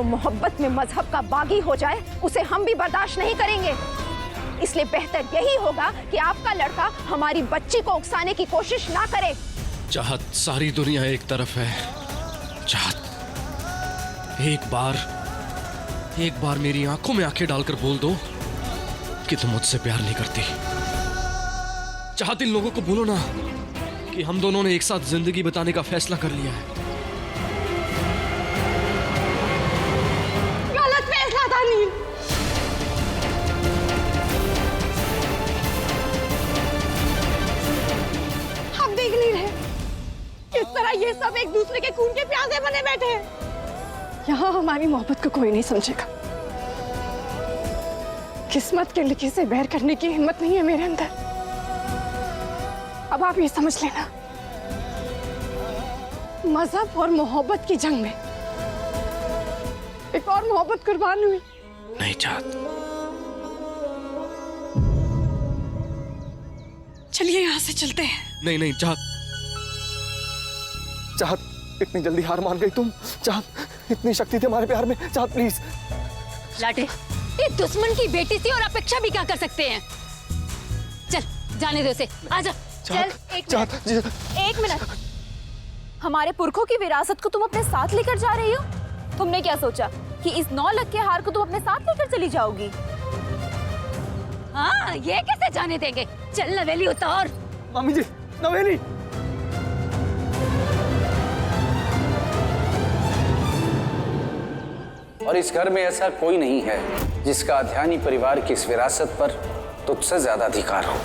जो मोहब्बत में मजहब का बागी हो जाए उसे हम भी बर्दाश्त नहीं करेंगे। इसलिए बेहतर यही होगा कि आपका लड़का हमारी बच्ची को उकसाने की कोशिश ना करे। चाहत, सारी दुनिया एक तरफ है। चाहत, एक बार मेरी आंखों में आंखें डालकर बोल दो कि तुम मुझसे प्यार नहीं करती। चाहत, इन लोगों को भूलो ना कि हम दोनों ने एक साथ जिंदगी बिताने का फैसला कर लिया है। गलत फैसला था नील। हम देख नहीं रहे किस तरह ये सब एक दूसरे के खून के प्यासे बने बैठे हैं। यहाँ हमारी मोहब्बत को कोई नहीं समझेगा। किस्मत के लिखे से बैर करने की हिम्मत नहीं है मेरे अंदर। अब आप ये समझ लेना, मजहब और मोहब्बत की जंग में एक और मोहब्बत कुर्बान हुई। नहीं चाहत, चलिए यहाँ से चलते हैं। नहीं नहीं चाहत। चाहत, इतनी जल्दी हार मान गई तुम? चाहत, इतनी शक्ति थी हमारे प्यार में। चाहत प्लीज। लाटे, ये दुश्मन की बेटी थी और अपेक्षा भी क्या कर सकते हैं। चल जाने दो उसे, आजा। चाहत, एक मिनट, हमारे पुरखों की विरासत को तुम अपने साथ लेकर जा रही हो? तुमने क्या सोचा कि इस 9 लाख के हार को तुम अपने साथ लेकर चली जाओगी? हाँ, ये कैसे जाने देंगे। चल नवेली उतार। मामी जी, नवेली। और इस घर में ऐसा कोई नहीं है जिसका अध्यानी परिवार की इस विरासत पर तुझसे ज्यादा अधिकार हो।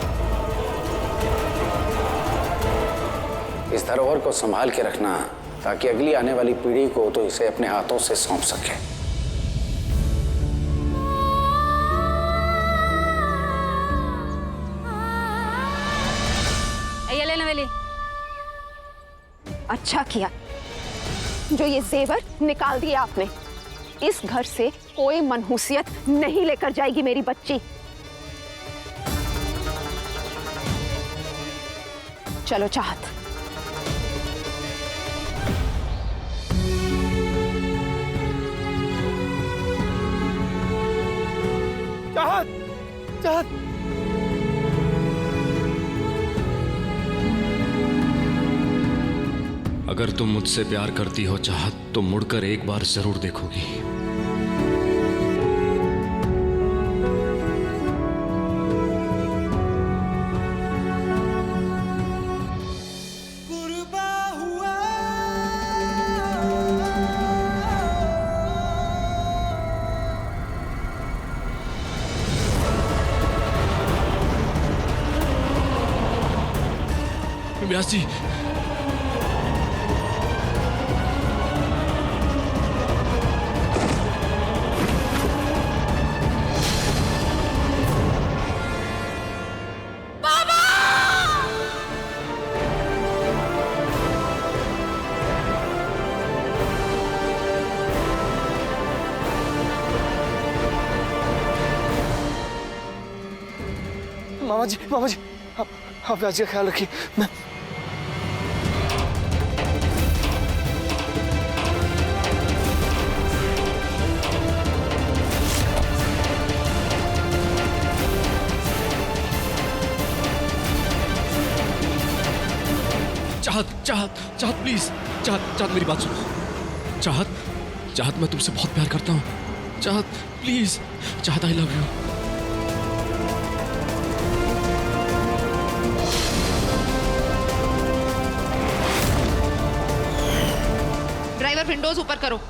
इस धरोहर को संभाल के रखना ताकि अगली आने वाली पीढ़ी को तो इसे अपने हाथों से सौंप सके। ये ले नवेली। अच्छा किया जो ये जेवर निकाल दिया आपने। इस घर से कोई मनहूसियत नहीं लेकर जाएगी मेरी बच्ची। चलो चाहत। चाहत, चाहत। अगर तुम मुझसे प्यार करती हो चाहत, तो मुड़कर एक बार जरूर देखोगी। व्यास जी, मामा जी, आप व्यास जी का ख्याल रखिए। मैं चाहत प्लीज। चाहत मेरी बात सुनो। चाहत मैं तुमसे बहुत प्यार करता हूँ। Chahat please. Chahat I love you. Driver windows ऊपर करो।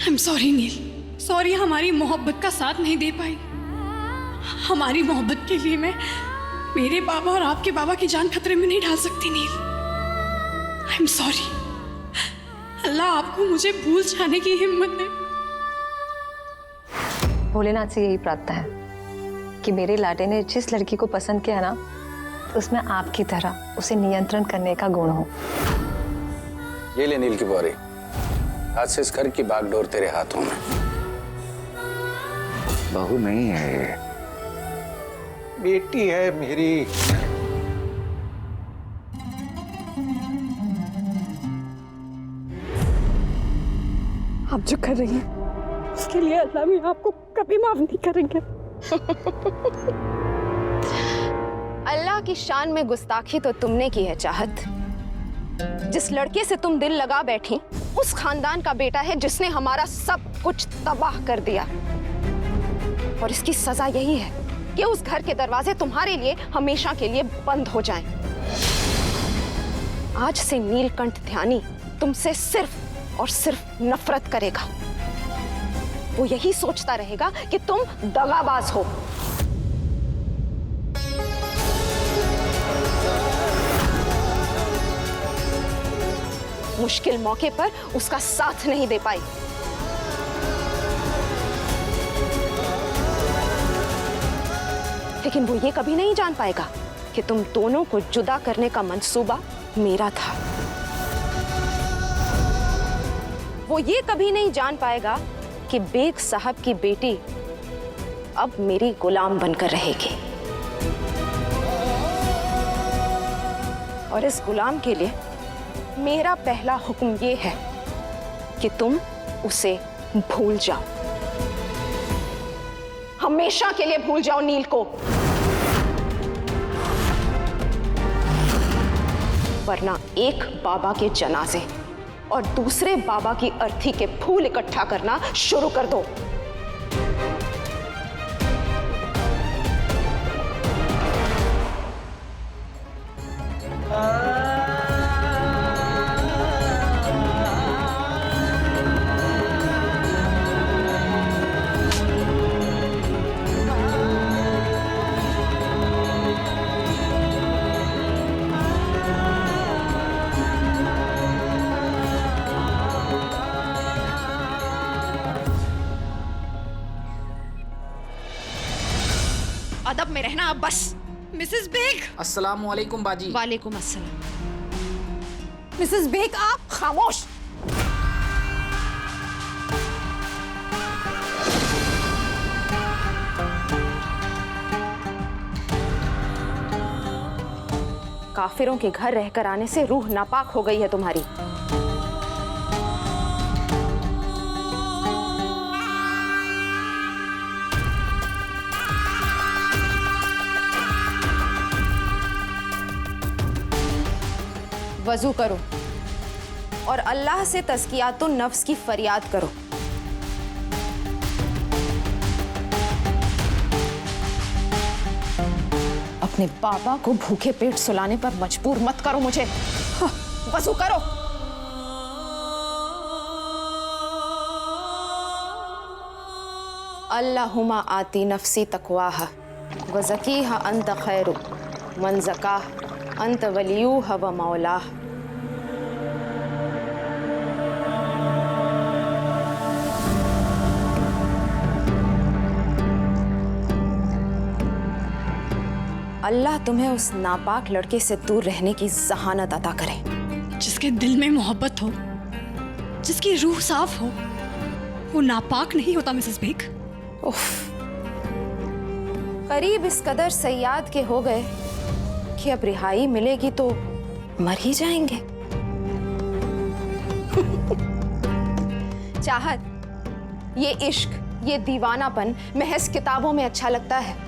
I am sorry Neel, sorry हमारी मोहब्बत का साथ नहीं दे पाई। हमारी मोहब्बत के लिए मैं मेरे बाबा और आपके बाबा की जान खतरे में नहीं डाल सकती नील। आई एम सॉरी। अल्लाह आपको मुझे भूल जाने की हिम्मत दे। भोलेनाथ से यही प्रार्थना है कि मेरे लाडे ने जिस लड़की को पसंद किया ना, उसमें आपकी तरह उसे नियंत्रण करने का गुण हो। ये ले नील की बोरी, आज से इस घर की बागडोर तेरे हाथों में। बहू नहीं है ये, बेटी है मेरी। आप जो कर रही हैं उसके लिए अल्लाह भी आपको कभी माफ नहीं करेंगे। अल्लाह की शान में गुस्ताखी तो तुमने की है चाहत। जिस लड़के से तुम दिल लगा बैठी उस खानदान का बेटा है जिसने हमारा सब कुछ तबाह कर दिया, और इसकी सजा यही है कि उस घर के दरवाजे तुम्हारे लिए हमेशा के लिए बंद हो जाएं। आज से नीलकंठ ध्यानी तुमसे सिर्फ और सिर्फ नफरत करेगा। वो यही सोचता रहेगा कि तुम दगाबाज हो। मुश्किल मौके पर उसका साथ नहीं दे पाई। लेकिन वो ये कभी नहीं जान पाएगा कि तुम दोनों को जुदा करने का मंसूबा मेरा था। वो ये कभी नहीं जान पाएगा कि बेग साहब की बेटी अब मेरी गुलाम बनकर रहेगी, और इस गुलाम के लिए मेरा पहला हुक्म ये है कि तुम उसे भूल जाओ, हमेशा के लिए भूल जाओ नील को, वरना एक बाबा के जनाजे और दूसरे बाबा की अर्थी के फूल इकट्ठा करना शुरू कर दो। अदब में रहना अब बस। मिसेस बेग। अस्सलाम वालेकुम बाजी। वालेकुम अस्सलाम। मिसेस बेग आप खामोश। काफिरों के घर रहकर आने से रूह नापाक हो गई है तुम्हारी। वजू करो और अल्लाह से तज़कियातुन नफ्स की फरियाद करो। अपने बाबा को भूखे पेट सुलाने पर मजबूर मत करो मुझे। वजू करो। अल्लाहुम्मा आती नफ्सी तक़वाहा व ज़कीहा अंत खैरु मन ज़काह अंत वलियूहा व मौलाह। अल्लाह तुम्हें उस नापाक लड़के से दूर रहने की ज़हानत अता करे। जिसके दिल में मोहब्बत हो, जिसकी रूह साफ हो, वो नापाक नहीं होता मिसेस बेग। उफ, करीब इस कदर सयाद के हो गए कि अब रिहाई मिलेगी तो मर ही जाएंगे। चाहत, ये इश्क, ये दीवानापन महज किताबों में अच्छा लगता है।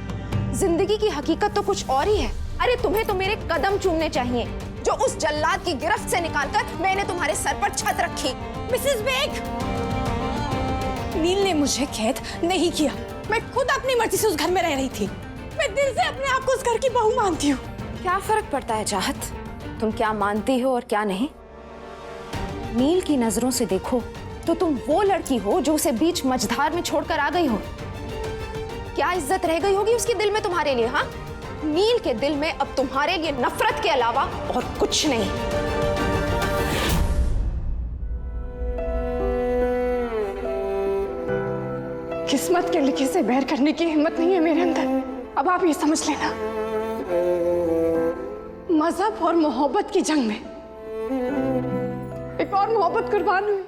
जिंदगी की हकीकत तो कुछ और ही है। अरे तुम्हें तो मेरे कदम चूमने चाहिए जो उस जल्लाद की गिरफ्त से निकालकर मैंने तुम्हारे सर पर छत रखी। मिसेस बेग, नील ने मुझे कैद नहीं किया। मैं खुद अपनी मर्जी से उस घर में रह रही थी। मैं दिल से अपने आप को उस घर की बहू मानती हूँ। क्या फर्क पड़ता है चाहत, तुम क्या मानती हो और क्या नहीं? नील की नजरों से देखो तो तुम वो लड़की हो जो उसे बीच मझधार में छोड़कर आ गई हो। क्या इज्जत रह गई होगी उसके दिल में तुम्हारे लिए? हाँ, नील के दिल में अब तुम्हारे लिए नफरत के अलावा और कुछ नहीं। किस्मत के लिखे से बैर करने की हिम्मत नहीं है मेरे अंदर। अब आप ये समझ लेना, मजहब और मोहब्बत की जंग में एक और मोहब्बत कुर्बान हुई।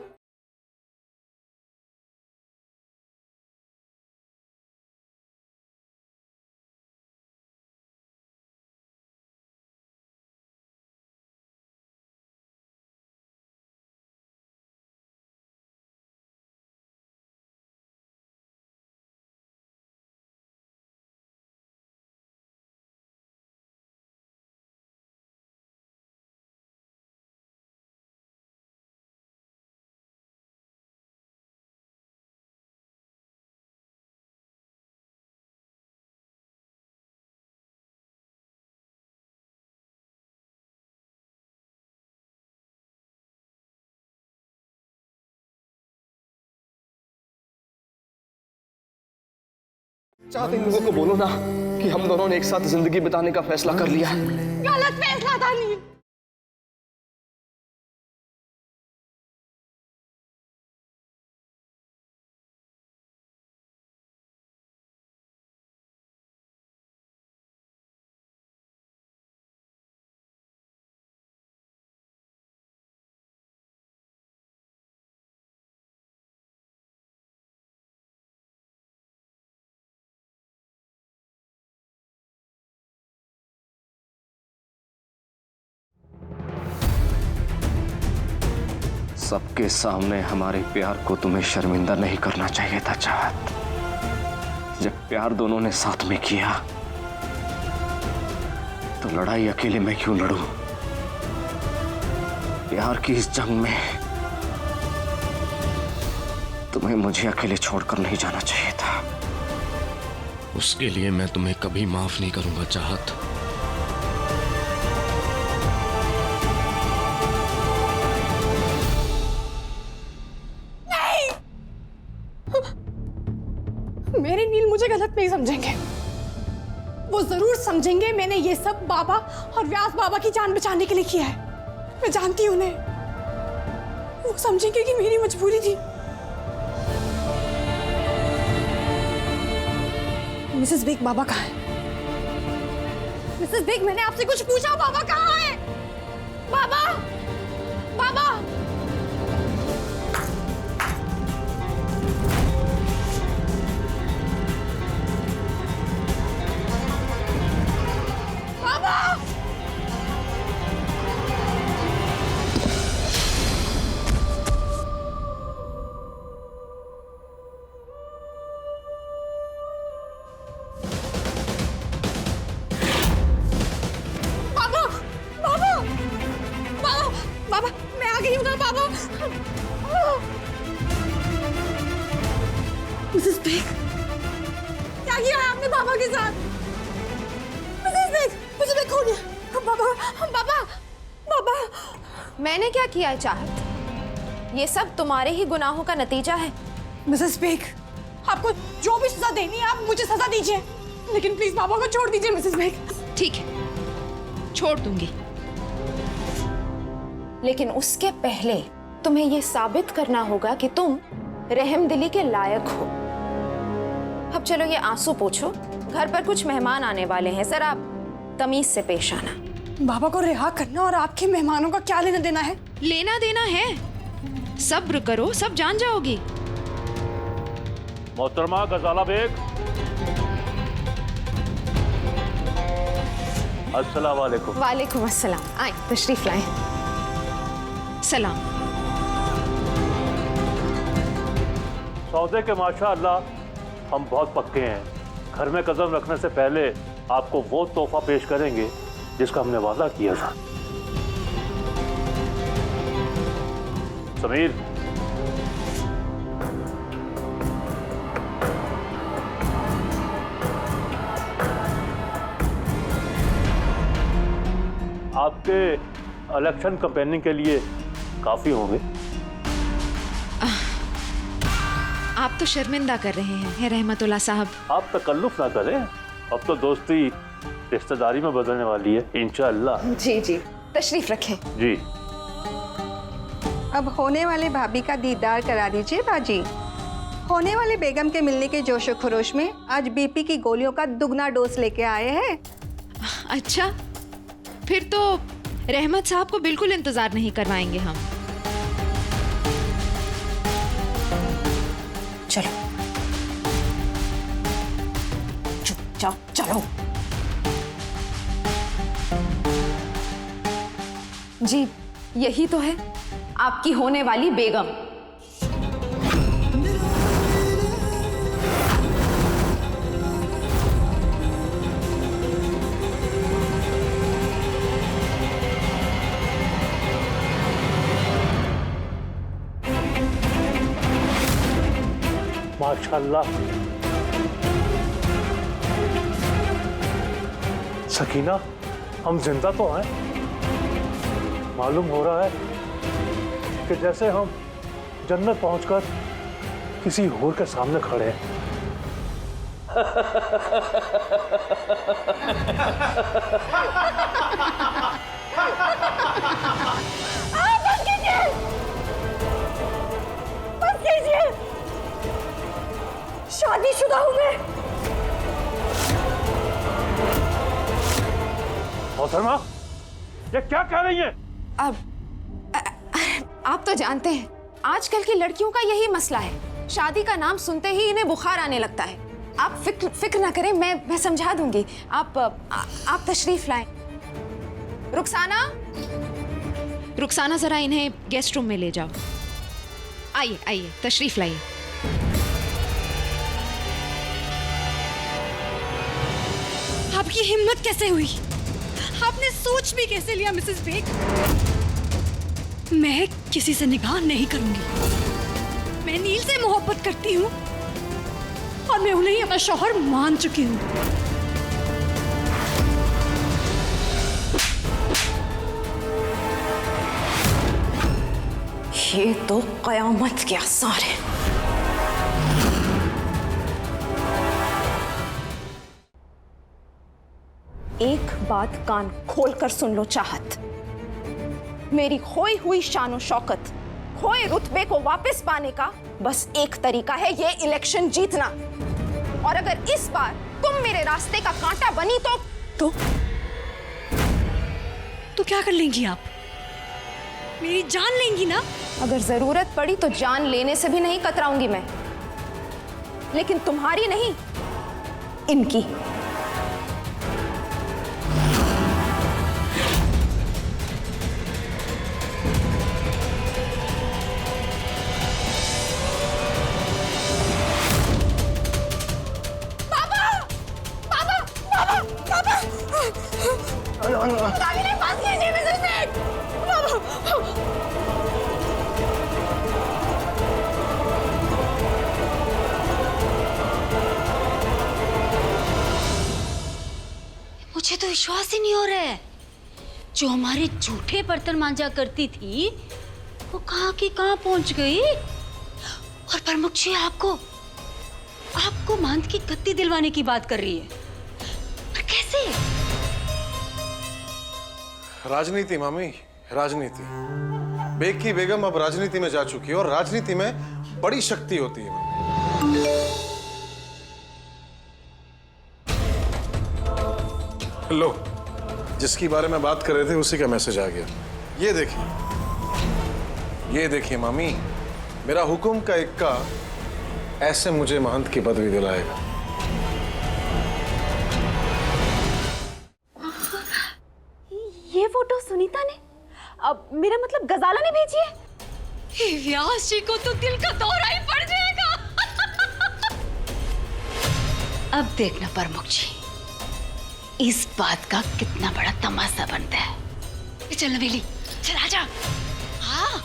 चाहत इन लोगों को बोलो ना कि हम दोनों ने एक साथ जिंदगी बिताने का फैसला कर लिया है। गलत फैसला था नील। सबके सामने हमारे प्यार को तुम्हें शर्मिंदा नहीं करना चाहिए था चाहत। जब प्यार दोनों ने साथ में किया तो लड़ाई अकेले मैं क्यों लड़ूं? प्यार की इस जंग में तुम्हें मुझे अकेले छोड़कर नहीं जाना चाहिए था। उसके लिए मैं तुम्हें कभी माफ नहीं करूंगा चाहत। मेरे नील मुझे गलत नहीं समझेंगे। वो जरूर समझेंगे मैंने ये सब बाबा और व्यास बाबा की जान बचाने के लिए किया है। मैं जानती हूं उन्हें। वो समझेंगे कि मेरी मजबूरी थी। मिसेस बेग, बाबा कहाँ है? मिसेस बेग, मैंने आपसे कुछ पूछा, बाबा कहाँ है? बाबा, बाबा। बाबा, मैं आ गई हूँ ना बाबा। मिसेस बेग, क्या किया है आपने बाबा के साथ? मिसेस बेग, मुझे खो गया। बाबा, बाबा, बाबा। मैंने क्या किया है चाहत? ये सब तुम्हारे ही गुनाहों का नतीजा है। मिसेस बेग, आपको जो भी सजा देनी है आप मुझे सजा दीजिए, लेकिन प्लीज बाबा को छोड़ दीजिए। मिसेस बेग, ठीक है, छोड़ दूंगी, लेकिन उसके पहले तुम्हें यह साबित करना होगा कि तुम रहमदिली के लायक हो। अब चलो ये आंसू पोंछो, घर पर कुछ मेहमान आने वाले हैं, जरा तमीज से पेश आना। बाबा को रिहा करना और आपके मेहमानों का क्या लेना देना है? लेना देना है, सब्र करो, सब जान जाओगी। मोहतरमा गजाला बेग, अस्सलाम वालेकुम। वालेकुम अस्सलाम, आए तशरीफ लाएं। सलाम। सौदे के माशाअल्लाह हम बहुत पक्के हैं। घर में कदम रखने से पहले आपको वो तोहफा पेश करेंगे जिसका हमने वादा किया था। समीर, आपके इलेक्शन कैंपेनिंग के लिए काफी होंगे। आप तो शर्मिंदा कर रहे हैं रहमतुल्लाह साहब। आप तकल्लुफ ना करें, अब तो दोस्ती रिश्तेदारी में बदलने वाली है इंशाअल्लाह। जी जी, तशरीफ रखें। जी। अब होने वाले भाभी का दीदार करा दीजिए बाजी। होने वाले बेगम के मिलने के जोशो खरोश में आज बीपी की गोलियों का दुगना डोज लेके आए हैं। अच्छा, फिर तो रहमत साहब को बिल्कुल इंतजार नहीं करवाएंगे हम। चलो चुपचाप चलो। जी, यही तो है आपकी होने वाली बेगम। माशाल्लाह। सकीना, हम जिंदा तो हैं। मालूम हो रहा है कि जैसे हम जन्नत पहुंचकर किसी हूर के सामने खड़े हैं। बस कीजिए, शादीशुदा हूं मैं। मोहतरमा, ये क्या कह रही है? अब आप तो जानते हैं आजकल की लड़कियों का यही मसला है, शादी का नाम सुनते ही इन्हें बुखार आने लगता है। आप फिक्र ना करें, मैं समझा दूंगी। आप तशरीफ लाएं। रुखसाना जरा इन्हें गेस्ट रूम में ले जाओ। आइए आइए, तशरीफ लाइए। आपकी हिम्मत कैसे हुई? आपने सोच भी कैसे लिया मिसेस बेग? मैं किसी से निकाह नहीं करूंगी। मैं नील से मोहब्बत करती हूँ और मैं उन्हें अपना शौहर मान चुकी हूँ। ये तो कयामत के आसार है। एक बात कान खोलकर सुन लो चाहत, मेरी खोई हुई शानो शौकत, खोए रुतबे को वापस पाने का बस एक तरीका है, ये इलेक्शन जीतना। और अगर इस बार तुम मेरे रास्ते का कांटा बनी तो क्या कर लेंगी आप? मेरी जान लेंगी ना? अगर जरूरत पड़ी तो जान लेने से भी नहीं कतराऊंगी मैं, लेकिन तुम्हारी नहीं, इनकी। मुझे तो विश्वास ही नहीं हो रहा है, जो हमारे झूठे बर्तन मांजा करती थी वो कहाँ की कहाँ पहुंच गई। और प्रमुख जी आपको महंत की गद्दी दिलवाने की बात कर रही है, पर कैसे? राजनीति मामी, राजनीति। बेग की बेगम अब राजनीति में जा चुकी है और राजनीति में बड़ी शक्ति होती है। लो, जिसकी बारे में बात कर रहे थे उसी का मैसेज आ गया। ये देखिए मामी, मेरा हुक्म का इक्का ऐसे मुझे महंत की पदवी दिलाएगा। ये फोटो सुनीता ने, अब मेरा मतलब गजाला ने भेजी है। व्यास जी को तो दिल का दौरा ही पड़ जाएगा। अब देखना प्रमुख जी, इस बात का कितना बड़ा तमाशा बनता है। चल नवेली, चल आजा। हाँ,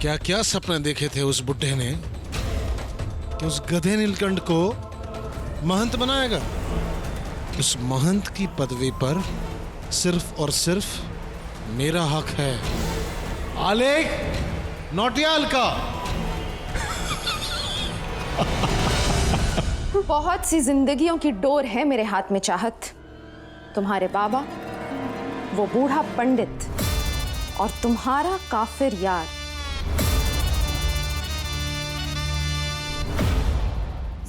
क्या क्या सपने देखे थे उस बुड्ढे ने कि उस गधे नीलकंठ को महंत बनाएगा। उस महंत की पदवी पर सिर्फ और सिर्फ मेरा हक है। आलेख, नौटियाल का। बहुत सी जिंदगियों की डोर है मेरे हाथ में चाहत। तुम्हारे बाबा, वो बूढ़ा पंडित और तुम्हारा काफिर यार।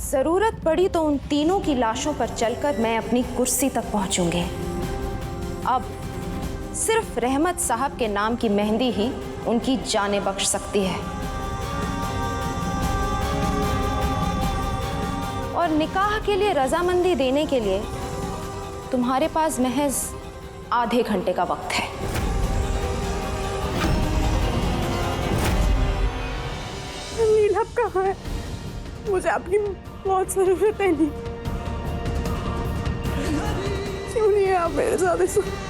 जरूरत पड़ी तो उन तीनों की लाशों पर चलकर मैं अपनी कुर्सी तक पहुंचूंगी। अब सिर्फ रहमत साहब के नाम की मेहंदी ही उनकी जानें बख्श सकती है। और निकाह के लिए रजामंदी देने के लिए तुम्हारे पास महज आधे घंटे का वक्त है। नील आप कहाँ है? मुझे आपकी बहुत जरूरत है। नहीं क्यों नहीं है आप मेरे साथ?